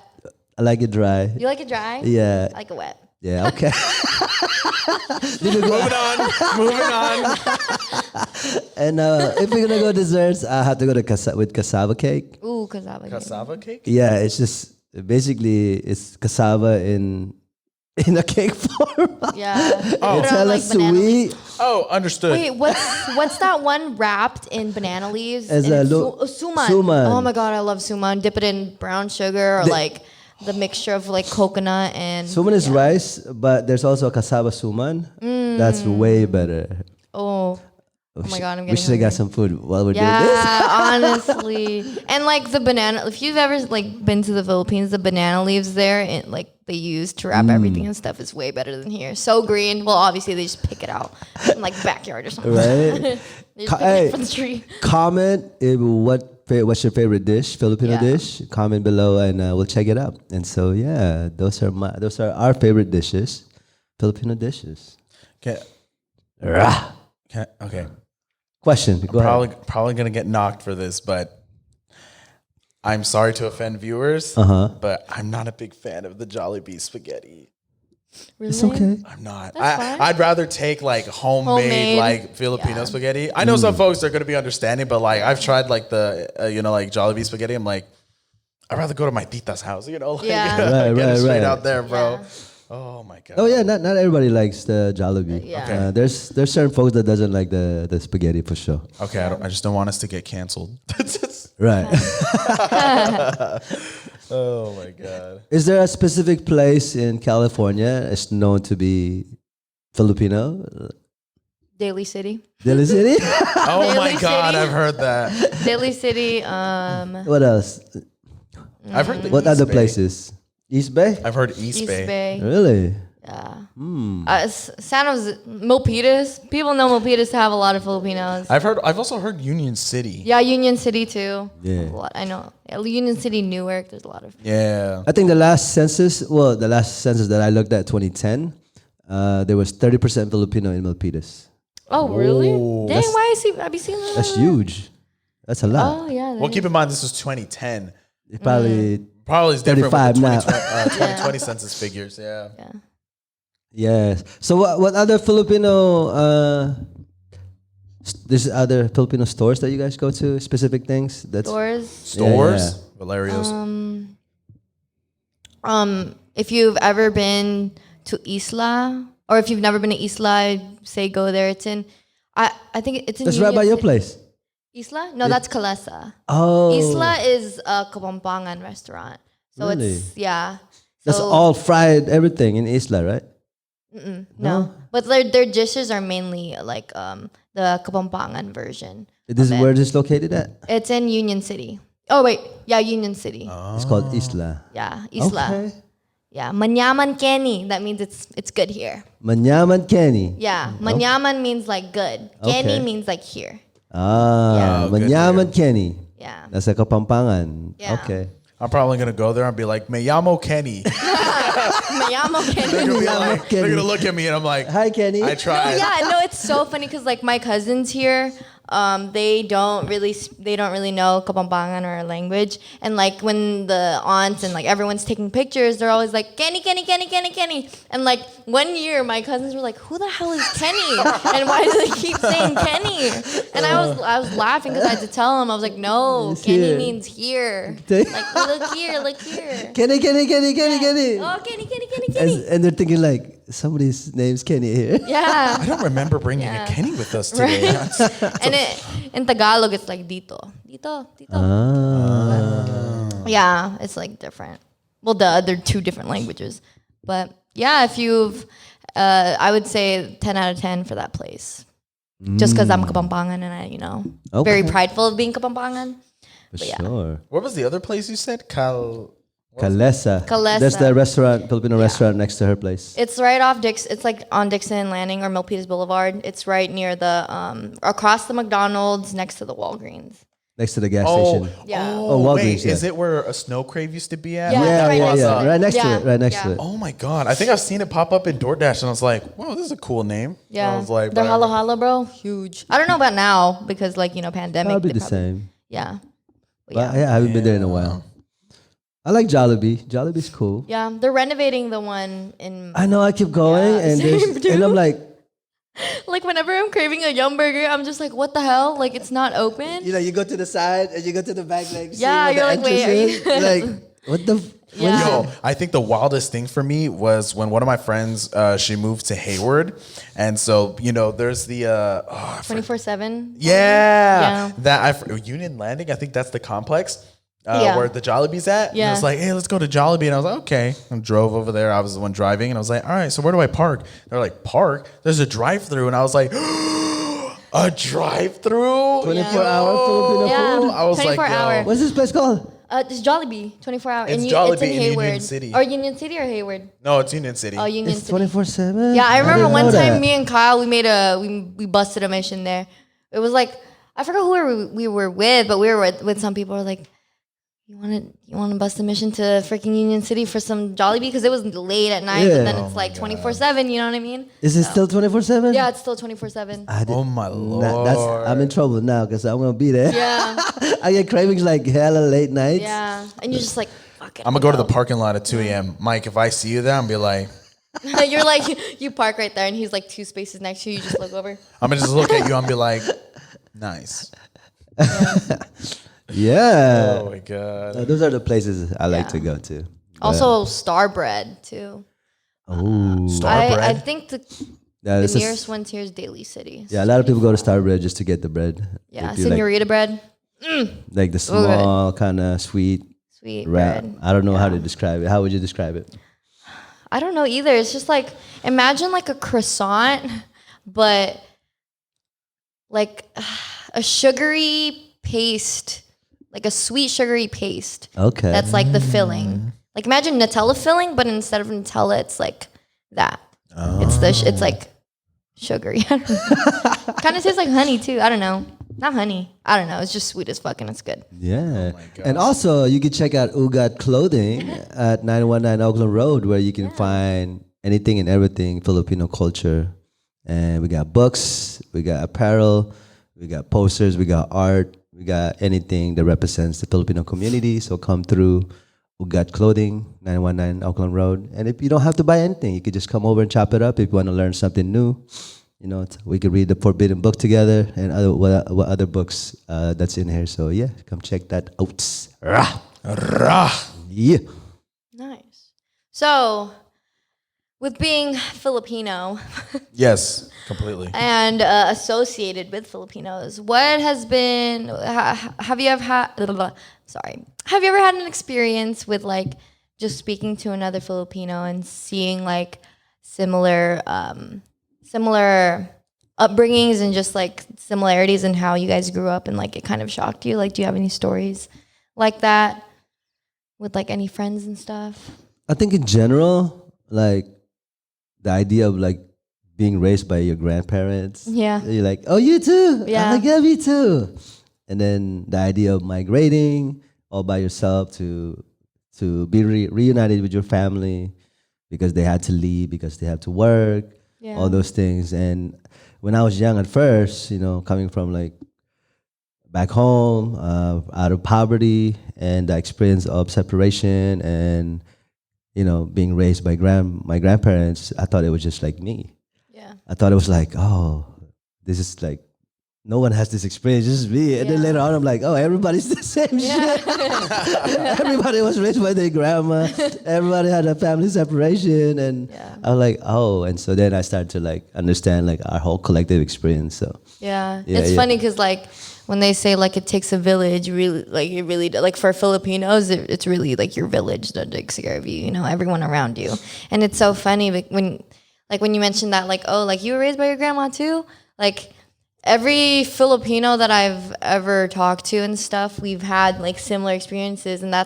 I like it dry. You like it dry? Yeah. I like it wet. Yeah, okay. Moving on. And if we're gonna go desserts, I have to go to with cassava cake. Ooh, cassava. Cassava cake? Yeah, it's just basically it's cassava in a cake form. Yeah. It's Put it on, hella banana leaves. sweet. Oh, understood. Wait, what's that one wrapped in banana leaves? As And a it's suman. suman. Oh my god, I love suman. Dip it in brown sugar or like the mixture of like coconut and Suman is rice, but there's also a cassava suman. That's way better. Oh my god, I'm getting We should have got hungry. some food while we're doing this. Yeah, honestly. And like the banana, if you've ever like been to the Philippines, the banana leaves there and like they use to wrap everything and stuff is way better than here. So green. Well, obviously they just pick it out in like backyard or something. Right? They just pick it from the tree. Comment what's your favorite dish, Filipino Yeah. dish. Comment below and we'll check it out. And so yeah, those are our favorite dishes, Filipino dishes. Okay. Rah. Okay. Question. Go ahead. Probably gonna get knocked for this, but I'm sorry to offend viewers. But I'm not a big fan of the Jollibee spaghetti. Really? It's okay. I'm not. That's fine. I'd rather take like homemade Homemade, like Filipino yeah. spaghetti. I know some folks are gonna be understanding, but like I've tried like the like Jollibee spaghetti. I'm like, I'd rather go to my tita's house. You know, like, Yeah. get it straight Right. out there, bro. Yeah. Oh my god. Oh yeah, not everybody likes the Jollibee. Yeah. Okay. There's certain folks that doesn't like the spaghetti for sure. Okay, I just don't want us to get canceled. Right. Oh my god. Is there a specific place in California that's known to be Filipino? Daly City. Daly City? Oh my Daly god, City. I've heard that. Daly City. What else? I've heard the What East other Bay. places? East Bay? I've heard East, East Bay. Bay. Really? Yeah. San Jose, Milpitas. People know Milpitas to have a lot of Filipinos. I've also heard Union City. Yeah, Union City too. Yeah. A lot, I know. Yeah, Union City, Newark. There's a lot of. Yeah. I think the last census that I looked at, 2010, there was 30% Filipino in Milpitas. Oh, really? Dang, That's- why I be seeing that? That's huge. That's a lot. Oh yeah. Well, keep in mind this was 2010. It's probably Probably is different 35 with the now. 2020 census figures. Yeah. Yeah. yes. So what other Filipino there's other Filipino stores that you guys go to? Specific things that's Stores. Stores. Valerios. If you've ever been to Isla, or if you've never been to Isla, I'd say go there. It's in. I think it's in. That's right Union by your City. place. Isla? No, that's Calesa. Oh, Isla is a Kapampangan restaurant. So Really? it's yeah. that's So- all fried everything in Isla, right? No, but their dishes are mainly like the Kapampangan version. This is of where it. this is located at. It's in Union City. Oh wait, yeah, Union City. It's called Isla. Yeah, Isla. Okay. Yeah, Manyaman Kenny. That means it's good here. Manyaman Kenny. Yeah, Manyaman means like good. Kenny Okay. means like here. Ah, Yeah. Manyaman Kenny. Yeah. Yeah. That's like Kapampangan. Yeah. Okay. I'm probably gonna go there and be like, "Me llamo Kenny." Me llamo Kenny. They're gonna be llamo like, Kenny. they're gonna look at me and I'm like, Hi, Kenny. I tried. Yeah, no, it's so funny because like my cousins here, they don't really know Kapampangan or our language, and like when the aunts and like everyone's taking pictures, they're always like Kenny, Kenny, Kenny, Kenny, Kenny, and like one year my cousins were like, who the hell is Kenny, and why do they keep saying Kenny? And I was laughing because I had to tell them, I was like, no, It's Kenny here. means here, like look here, look here. Kenny, Kenny, Kenny, Kenny, Kenny. Oh, Kenny, Kenny, Kenny, Kenny. And they're thinking like somebody's name's Kenny here. Yeah. I don't remember bringing Yeah. a Kenny with us today. And in Tagalog, it's like dito. Dito, dito. Yeah, it's like different. Well, the other two different languages. But yeah, if you've, I would say 10 out of 10 for that place. Just because I'm Kapampangan and I, very Okay. prideful of being Kapampangan. For But yeah. sure. What was the other place you said? Kalesa. Kalesa. That's the restaurant, Filipino restaurant next to her place. It's right off it's like on Dixon Landing or Milpitas Boulevard. It's right near the, across the McDonald's next to the Walgreens. Next to the gas station. Yeah. Oh, Walgreens, wait, yeah. is it where a snow crave used to be at? Yeah. Yeah, right yeah, next yeah. to it. Right next to Yeah. it. Right next Yeah. to it. Oh my God. I think I've seen it pop up in DoorDash and I was like, whoa, this is a cool name. Yeah. I was like, They're whatever. halo halo, bro. Huge. I don't know about now because like, pandemic. Probably they the same. Yeah. But yeah, I haven't been there in a while. I like Jollibee. Jollibee's cool. Yeah, they're renovating the one in. I know. I keep going, Yeah, and same, there's, and I'm like, Like whenever I'm craving a Yum Burger, I'm just like, what the hell? Like it's not open. you go to the side and you go to the back, like, Yeah, you're like, wait, are you- like, what the? Yeah. Yo, I think the wildest thing for me was when one of my friends, she moved to Hayward. And so, there's the... 24/7. Yeah. Union Landing, I think that's the complex. Yeah. Where the Jollibee's at. And Yeah. I was like, hey, let's go to Jollibee. And I was like, okay. And drove over there. I was the one driving. And I was like, all right, so where do I park? They're like, park? There's a drive-thru. And I was like, a drive-thru? 24-hour Filipino Yeah, food. I was like, 24 hour. yo. What's this place called? It's Jollibee, 24 hour. It's It's Jollibee in in Union Hayward. City. Or Union City or Hayward? No, it's Union City. Oh, Union It's City. 24/7. Yeah, I remember didn't one know time that. me and Kyle we busted a mission there. It was like I forgot who we were with, but we were with some people. Who were like, you want to bust a mission to freaking Union City for some Jollibee because it was late at night, Yeah. but then it's like 24/7. You know what I mean? Is it still 24/7? Yeah, it's still 24/7. Oh my Lord. I'm in trouble now because I'm gonna be there. Yeah, I get cravings like hella late nights. yeah, and you're just like, fuck it. I'm going to go to the parking lot at 2 a.m. Mike, if I see you there, I'm going to be like, You're like you park right there, and he's like 2 spaces next to you. You just look over. I'm going to just look at you and be like, nice. Yeah. Oh my God. Those are the places I like to Yeah. go to. Also, Star Bread too. Oh. I think the Yeah, this is- nearest one's here is Daly City. yeah, a lot of people go to Starbread just to get the bread. Yeah, They do, senorita bread, like the small kind of sweet sweet wrap. bread. I don't know how to describe it. How would you describe it? I don't know either. It's just like imagine like a croissant, but like a sugary paste, like a sweet sugary paste. Okay. That's like the filling. Like imagine Nutella filling, but instead of Nutella, it's like that. It's like sugary. Kind of tastes like honey too. I don't know. Not honey. I don't know. It's just sweet as fuck and it's good. Yeah. And also, you can check out UGAT Clothing at 919 Oakland Road, where you can find anything and everything Filipino culture. And we got books, we got apparel, we got posters, we got art, we got anything that represents the Filipino community. So come through UGAT Clothing, 919 Oakland Road. And if you don't have to buy anything, you could just come over and chop it up if you want to learn something new. We could read the Forbidden Book together and what other books that's in here. So yeah, come check that out. Rah. Yeah. Nice. So, with being Filipino Yes, completely. and associated with Filipinos, what has been? Have you ever had? Sorry. Have you ever had an experience with like just speaking to another Filipino and seeing like similar upbringings and just like similarities in how you guys grew up and like it kind of shocked you? Like, do you have any stories like that with like any friends and stuff? I think in general, like the idea of like being raised by your grandparents. Yeah. You're like, oh, you too? Yeah. I'm like, yeah, me too. and then the idea of migrating all by yourself to be reunited with your family because they had to leave, because they have to work, all those things. And when I was young at first, coming from like back home, out of poverty, and the experience of separation, and being raised by my grandparents, I thought it was just like me. Yeah. I thought it was like, oh, this is like, no one has this experience, just me. And then later on, I'm like, oh, everybody's the same shit. Everybody was raised by their grandma. Everybody had a family separation. And I was like, oh. And so then I started to like understand like our whole collective experience. So it's funny because like when they say like it takes a village, really, like it really like for Filipinos, it's really like your village that takes care of you, everyone around you. And it's so funny when you mentioned that, like, oh, like you were raised by your grandma too, like. Every Filipino that I've ever talked to and stuff, we've had like similar experiences, and I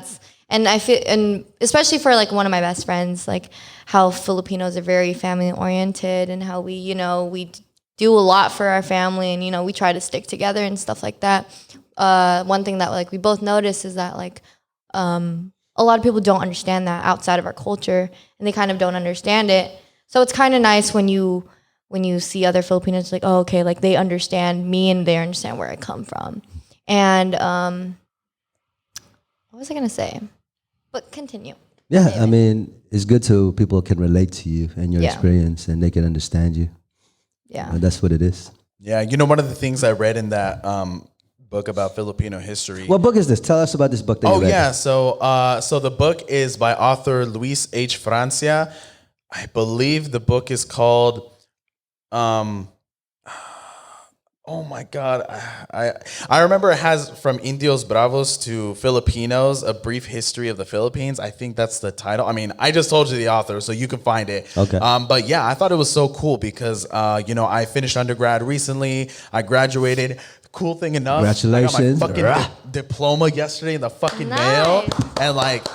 feel, and especially for like one of my best friends, like how Filipinos are very family oriented and how we do a lot for our family, and we try to stick together and stuff like that. One thing that like we both notice is that like a lot of people don't understand that outside of our culture, and they kind of don't understand it. So it's kind of nice when you see other Filipinos, like, oh, okay, like they understand me and they understand where I come from. And what was I going to say? But continue. Yeah, I mean, it's good so people can relate to you and your experience, and they can understand you. Yeah. That's what it is. Yeah, one of the things I read in that book about Filipino history. What book is this? Tell us about this book that you read. Oh, yeah. So the book is by author Luis H. Francia. I believe the book is called... oh my God. I remember it has From Indios Bravos to Filipinos, A Brief History of the Philippines. I think that's the title. I mean, I just told you the author, so you can find it. Okay. But yeah, I thought it was so cool because, I finished undergrad recently. I graduated. Cool thing enough. Congratulations. I got my fucking diploma yesterday in the fucking mail. And like...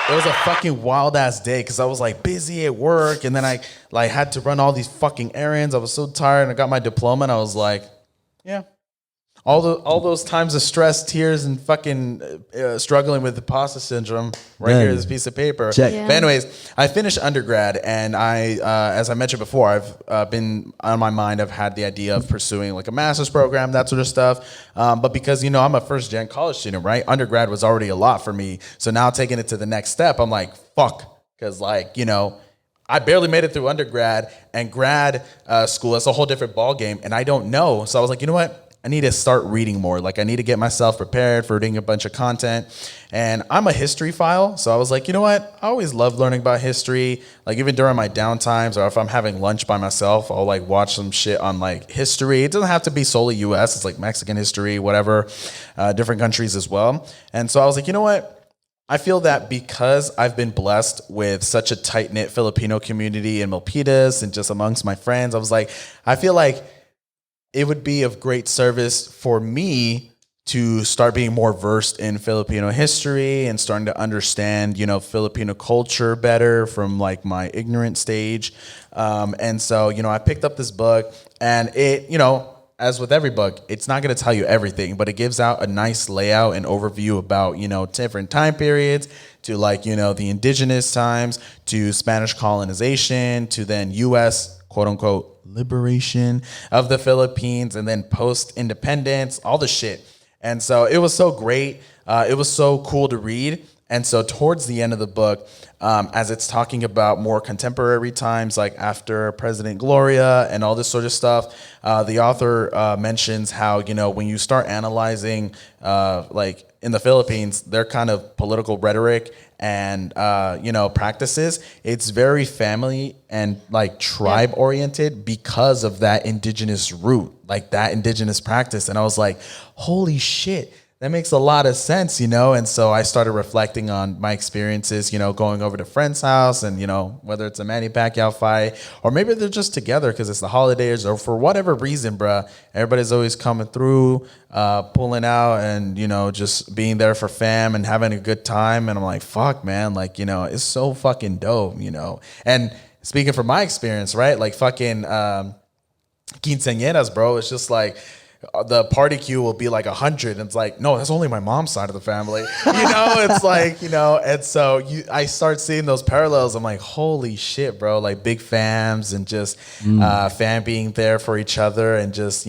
It was a fucking wild ass day because I was like busy at work, and then I like had to run all these fucking errands. I was so tired, and I got my diploma, and I was like, yeah. All those times of stress, tears, and fucking struggling with imposter syndrome here, this piece of paper. Check. Yeah. But anyways, I finished undergrad, and I, as I mentioned before, I've been on my mind. I've had the idea of pursuing like a master's program, that sort of stuff. But because I'm a first gen college student, right? Undergrad was already a lot for me. So now taking it to the next step, I'm like, fuck, because like I barely made it through undergrad, and grad school, that's a whole different ball game, and I don't know. So I was like, you know what? I need to start reading more. Like I need to get myself prepared for reading a bunch of content. And I'm a history file. So I was like, you know what? I always love learning about history. Like even during my downtimes, or if I'm having lunch by myself, I'll like watch some shit on like history. It doesn't have to be solely US. It's like Mexican history, whatever, different countries as well. And so I was like, you know what? I feel that because I've been blessed with such a tight-knit Filipino community in Milpitas and just amongst my friends, I was like, I feel like it would be of great service for me to start being more versed in Filipino history and starting to understand, Filipino culture better from like my ignorant stage. And so, I picked up this book, and it, as with every book, it's not going to tell you everything, but it gives out a nice layout and overview about, different time periods, to like, the indigenous times, to Spanish colonization, to then U.S. quote unquote liberation of the Philippines, and then post-independence, all the shit. And so it was so great. It was so cool to read. And so towards the end of the book, as it's talking about more contemporary times, like after President Gloria and all this sort of stuff, the author mentions how, when you start analyzing, like in the Philippines, their kind of political rhetoric and, practices, it's very family and like tribe oriented because of that indigenous root, like that indigenous practice. And I was like, holy shit. That makes a lot of sense, and so I started reflecting on my experiences, going over to friends' house and, whether it's a Manny Pacquiao fight or maybe they're just together because it's the holidays or for whatever reason, bruh. Everybody's always coming through, pulling out and, just being there for fam and having a good time. And I'm like, fuck, man, like, it's so fucking dope, And speaking from my experience, right, like fucking quinceañeras, bro, it's just like, the party queue will be like 100, and it's like, no, that's only my mom's side of the family. It's like, and so I start seeing those parallels. I'm like, holy shit, bro! Like big fams and just fam being there for each other and just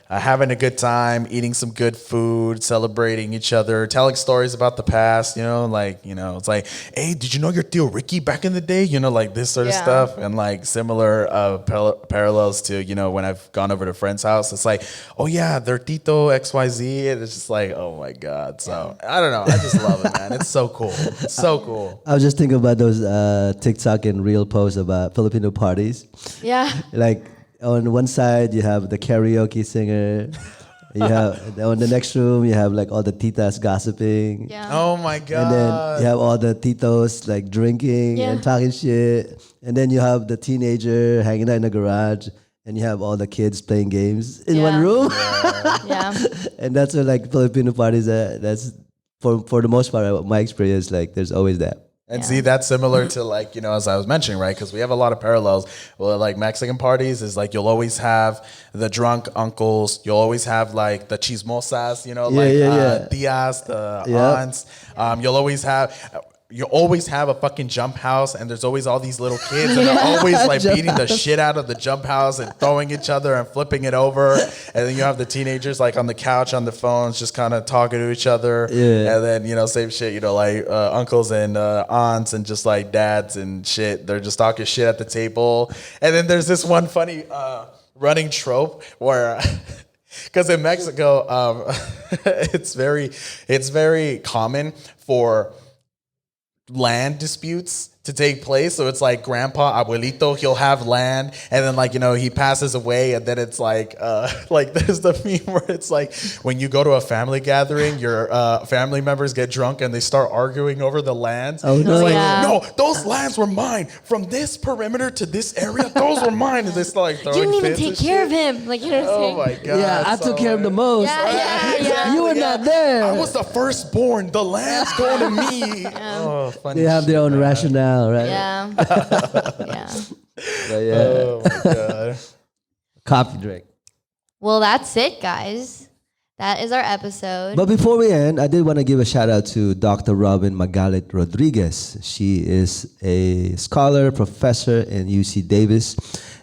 having a good time, eating some good food, celebrating each other, telling stories about the past. It's like, hey, did you know your Tio Ricky back in the day? Like this sort of stuff, and like similar parallels to when I've gone over to friends' house. It's like, oh yeah, their Tito XYZ, and it's just like, oh my god. So I don't know, I just love it, man. It's so cool. It's so cool. I was just thinking about those TikTok and Reel posts about Filipino parties. Yeah. Like on one side you have the karaoke singer. You have on the next room you have like all the titas gossiping. Yeah. Oh my god. And then you have all the titos like drinking and talking shit. And then you have the teenager hanging out in the garage. And you have all the kids playing games in one room. Yeah. And that's what like Filipino parties that's for the most part my experience, like there's always that. And see, that's similar to like, as I was mentioning, right? Because we have a lot of parallels. Well, like Mexican parties is like you'll always have the drunk uncles. You'll always have like the chismosas, tias, the aunts. You always have a fucking jump house, and there's always all these little kids, and they're always like beating the shit out of the jump house and throwing each other and flipping it over. And then you have the teenagers like on the couch on the phones, just kind of talking to each other. Yeah. And then same shit. Like uncles and aunts and just like dads and shit. They're just talking shit at the table. And then there's this one funny running trope where. Because in Mexico, it's very common for land disputes to take place. So it's like grandpa, abuelito, he'll have land, and then like he passes away, and then it's like there's the meme where it's like when you go to a family gathering, your family members get drunk and they start arguing over the lands. Oh no! No, those lands were mine from this perimeter to this area. Those were mine, and they start like throwing. You didn't even take care of him. him, like what I'm saying. Oh my god! Yeah, I took care of the most. Yeah. You were not there. I was the firstborn. The land's going to me. Oh, funny. They have their own rationale, right? Yeah. But Oh my god. Coffee drink. Well, that's it, guys. That is our episode. But before we end, I did want to give a shout out to Dr. Robin Magalit Rodriguez. She is a scholar, professor in UC Davis,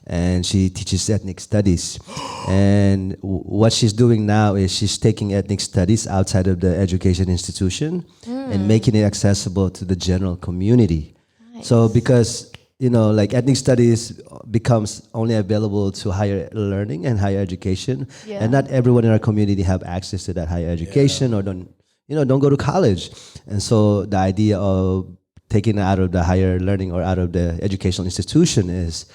and she teaches ethnic studies. And what she's doing now is she's taking ethnic studies outside of the education institution and making it accessible to the general community. Nice. So because like ethnic studies becomes only available to higher learning and higher education, and not everyone in our community have access to that higher education or don't go to college. And so the idea of taking it out of the higher learning or out of the educational institution is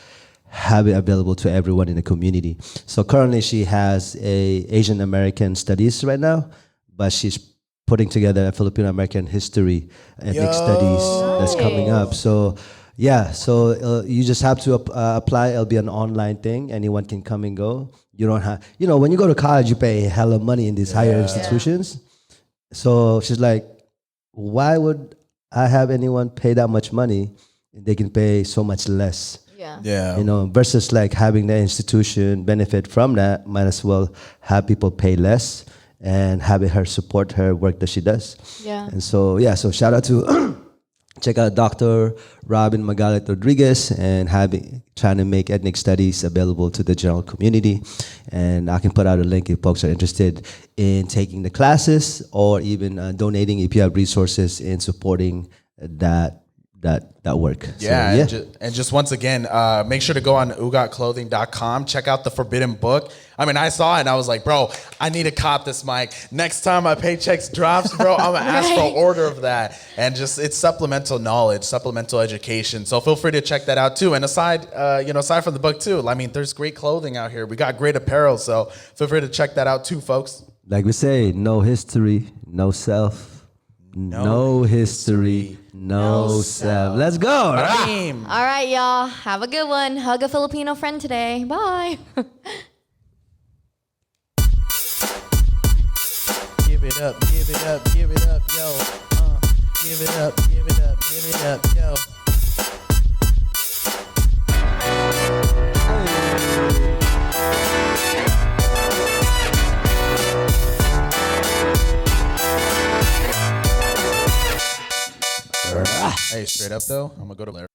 have it available to everyone in the community. So currently she has a Asian American studies right now, but she's putting together a Filipino-American history ethnic studies that's coming up. So you just have to apply. It'll be an online thing. Anyone can come and go. You don't have, when you go to college, you pay hella money in these higher institutions. So she's like, why would I have anyone pay that much money? They can pay so much less. Yeah. Versus like having the institution benefit from that, might as well have people pay less and have her support her work that she does. Yeah. And so shout out to check out Dr. Robin Magalit Rodriguez and trying to make ethnic studies available to the general community. And I can put out a link if folks are interested in taking the classes or even donating if you have resources in supporting that work. Yeah, so, and just once again, make sure to go on UGATclothing.com. Check out the Forbidden Book. I mean, I saw it and I was like, bro, I need to cop this mic. Next time my paychecks drops, bro, I'm going to ask for an order of that. And it's supplemental knowledge, supplemental education. So feel free to check that out too. And aside from the book too, I mean, there's great clothing out here. We got great apparel. So feel free to check that out too, folks. Like we say, no history, no self. No history, no self. Let's go. All right, y'all. Have a good one. Hug a Filipino friend today. Bye. Give it up, give it up, give it up, yo. Give it up, give it up, give it up, yo. Hey, straight up though, I'm gonna go to Larry.